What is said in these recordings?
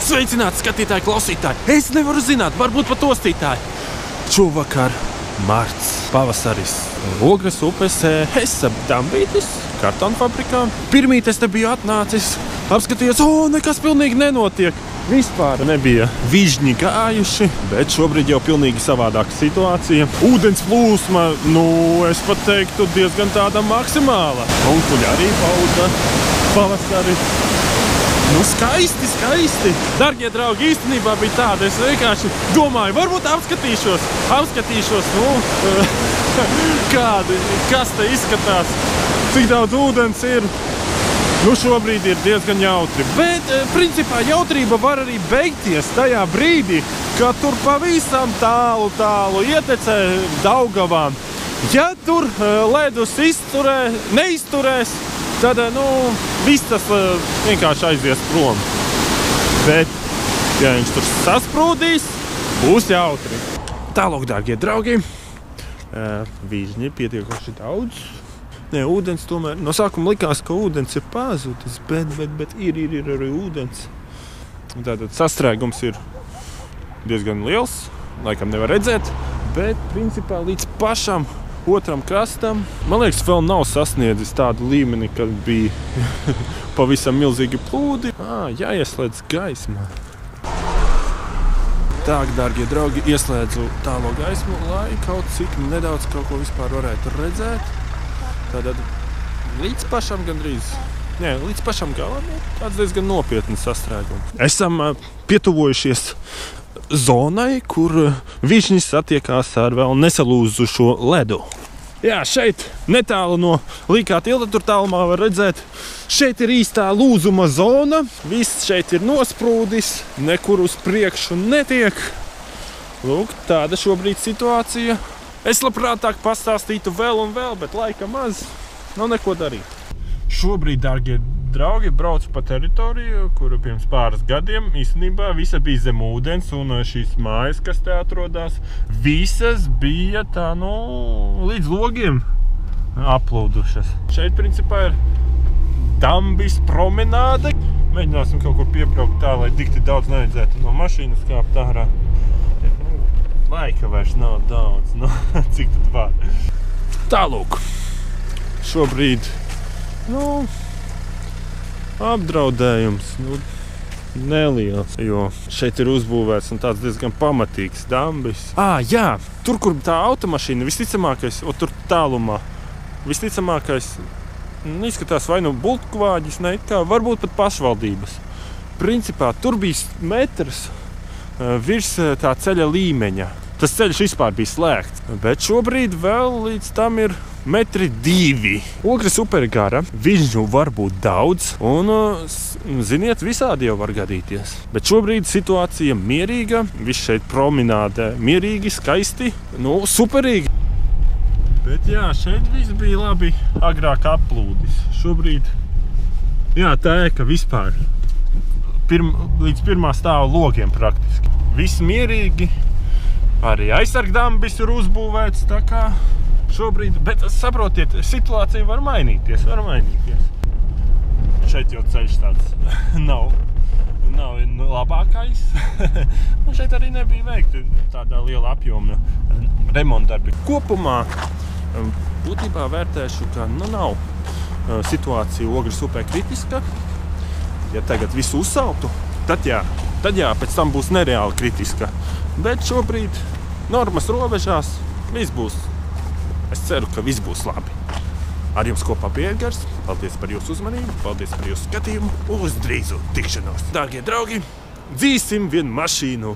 Sveicināti, skatītāji, klausītāji! Es nevaru zināt, varbūt pat ostītāji. Šovakar marts, pavasaris, Ogres upes, Hesa dambītis, kartonfabrikā. Pirmīt es te biju atnācis, apskatījos, nekas pilnīgi nenotiek. Vispār nebija vižņi gājuši, bet šobrīd jau pilnīgi savādāka situācija. Ūdens plūsma, es pat teiktu, diezgan tāda maksimāla. Onkuļi arī pauda pavasari. Skaisti. Dargie draugi, īstenībā bija tāda, es vienkārši domāju, varbūt apskatīšos, kas te izskatās, cik daudz ūdens ir. Šobrīd ir diezgan jautri, bet principā jautrība var arī beigties tajā brīdī, kad tur pavisam tālu ietekmē Daugavā. Ja tur ledus neizturēs, tad viss tas vienkārši aizies prom. Bet, ja viņš tur sasprūdīs, būs jautri. Tālāk, dārgie draugi, vižņi pietiekoši daudz. Ūdens tomēr, no sākuma likās, ka ūdens ir pazudis, bet ir arī ūdens. Tātad sastrēgums ir diezgan liels, laikam nevar redzēt, bet principā līdz pašam otram krastam, man liekas, vēl nav sasniedzis tādu līmeni, kad bija pavisam milzīgi plūdi. Jāieslēdz gaisma. Tā, dārgie draugi, ieslēdzu tālo gaismu, lai kaut cik nedaudz kaut ko vispār varētu redzēt. Tātad līdz pašam līdz pašam galam tāds diezgan nopietns sastrēgums. Esam pietuvojušies zonai, kur vižņi satiekās ar vēl nesalūzušo ledu. Jā, šeit netālu no Līkā tilta, tur tālumā var redzēt, šeit ir īstā lūzuma zona. Viss šeit ir nosprūdis, nekur uz priekšu netiek. Lūk, tāda šobrīd situācija. Es labprātāk pastāstītu vēl un vēl, bet laika maz, neko darīt. Šobrīd, dārgie draugi, braucu pa teritoriju, kuru pirms pāris gadiem īstenībā visa bija zem ūdens, un šīs mājas, kas te atrodas, visas bija tā, līdz logiem aplūdušas. Šeit, principā, ir Dambis promenāde. Mēģināsim kaut kur piebraukt tā, lai dikti daudz nevajadzētu no mašīnas kāpt ārā. Laika vairs nav daudz, cik tad var. Tālūk, šobrīd, apdraudējums, neliels, jo šeit ir uzbūvēts tāds diezgan pamatīgs dambis. Jā, tur, kur tā automašīna, visticamākais, tur tālumā, visticamākais, izskatās vai bultkvāģis, varbūt pat pašvaldības. Principā, tur bija metrs virs tā ceļa līmeņa. Tas ceļš vispār bija slēgts, bet šobrīd vēl līdz tam ir 1,2 metri. Ogres upe ir gara, vižņu var būt daudz, un, ziniet, visādi jau var gadīties. Bet šobrīd situācija mierīga, viss šeit promenādē mierīgi, skaisti, superīgi. Bet jā, šeit viss bija labi agrāk aplūdis. Šobrīd, tā ēka vispār līdz pirmā stāva logiem praktiski. Viss mierīgi, arī aizsargdambis ir uzbūvēts, tā kā šobrīd, bet saprotiet, situācija var mainīties. Šeit jau ceļš tāds nav labākais. Šeit arī nebija veikti tādā liela apjoma remontdarbi. Kopumā būtībā vērtēšu, ka nav situācija Ogres upē kritiska. Ja tagad visu uzsauktu, tad jā, pēc tam būs nereāli kritiska. Bet šobrīd normas robežās viss būs. Es ceru, ka viss būs labi. Ar jums kopā bija Edgars. Paldies par jūsu uzmanību, paldies par jūsu skatījumu. Uz drīzu tikšanos. Dārgie draugi, dzīsim vienu mašīnu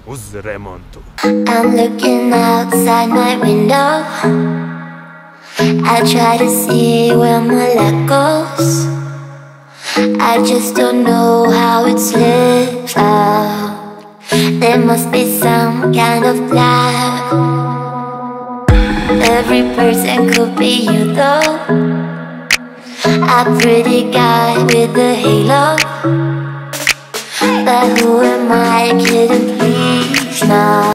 uz remontu. I'm looking outside my window. I try to see where my luck goes. I just don't know how it slips out. There must be some kind of plan. Every person could be you though. A pretty guy with a halo. But who am I kidding, please now?